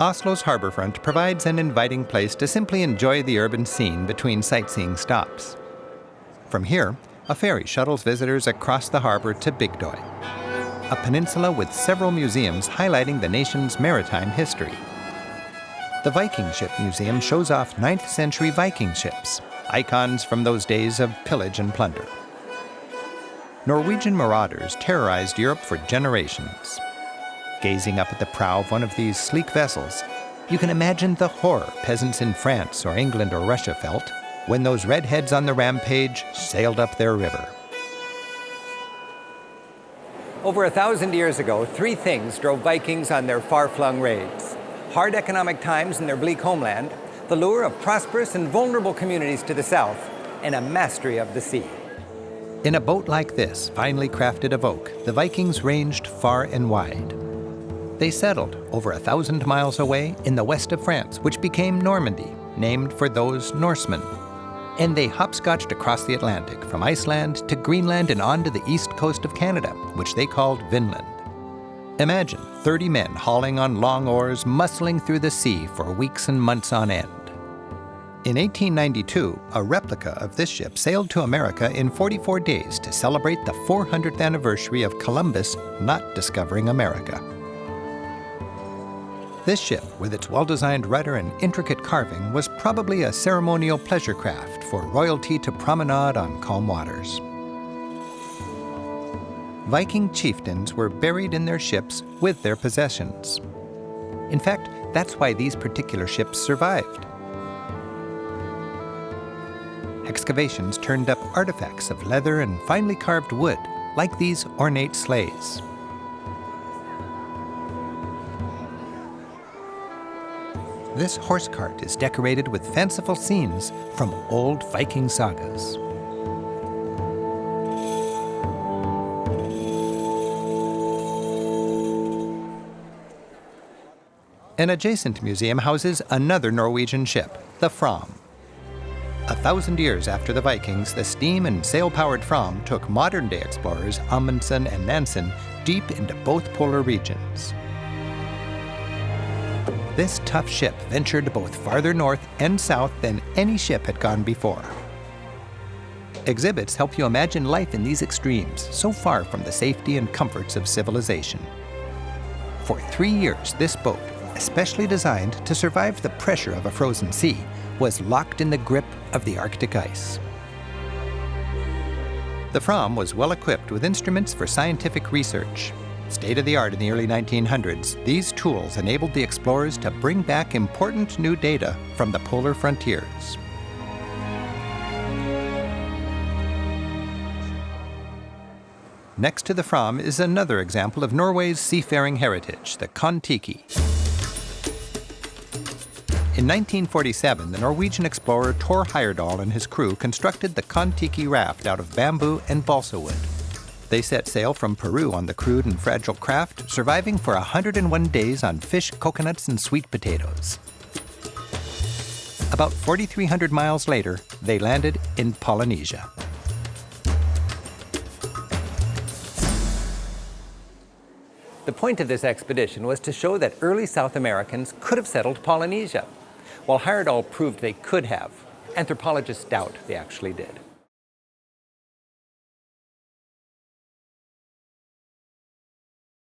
Oslo's harborfront provides an inviting place to simply enjoy the urban scene between sightseeing stops. From here, a ferry shuttles visitors across the harbor to Bygdøy, a peninsula with several museums highlighting the nation's maritime history. The Viking Ship Museum shows off 9th century Viking ships, icons from those days of pillage and plunder. Norwegian marauders terrorized Europe for generations. Gazing up at the prow of one of these sleek vessels, you can imagine the horror peasants in France or England or Russia felt when those redheads on the rampage sailed up their river. Over 1,000 years ago, 3 things drove Vikings on their far-flung raids: hard economic times in their bleak homeland, the lure of prosperous and vulnerable communities to the south, and a mastery of the sea. In a boat like this, finely crafted of oak, the Vikings ranged far and wide. They settled over 1,000 miles away in the west of France, which became Normandy, named for those Norsemen. And they hopscotched across the Atlantic, from Iceland to Greenland and on to the east coast of Canada, which they called Vinland. Imagine 30 men hauling on long oars, muscling through the sea for weeks and months on end. In 1892, a replica of this ship sailed to America in 44 days to celebrate the 400th anniversary of Columbus not discovering America. This ship, with its well-designed rudder and intricate carving, was probably a ceremonial pleasure craft for royalty to promenade on calm waters. Viking chieftains were buried in their ships with their possessions. In fact, that's why these particular ships survived. Excavations turned up artifacts of leather and finely carved wood, like these ornate sleighs. This horse cart is decorated with fanciful scenes from old Viking sagas. An adjacent museum houses another Norwegian ship, the Fram. 1,000 years after the Vikings, the steam and sail-powered Fram took modern-day explorers Amundsen and Nansen deep into both polar regions. This tough ship ventured both farther north and south than any ship had gone before. Exhibits help you imagine life in these extremes, so far from the safety and comforts of civilization. For 3 years, this boat, especially designed to survive the pressure of a frozen sea, was locked in the grip of the Arctic ice. The Fram was well equipped with instruments for scientific research. State-of-the-art in the early 1900s, these tools enabled the explorers to bring back important new data from the polar frontiers. Next to the Fram is another example of Norway's seafaring heritage, the Kon-Tiki. In 1947, the Norwegian explorer Thor Heyerdahl and his crew constructed the Kon-Tiki raft out of bamboo and balsa wood. They set sail from Peru on the crude and fragile craft, surviving for 101 days on fish, coconuts, and sweet potatoes. About 4,300 miles later, they landed in Polynesia. The point of this expedition was to show that early South Americans could have settled Polynesia. While Heyerdahl proved they could have, anthropologists doubt they actually did.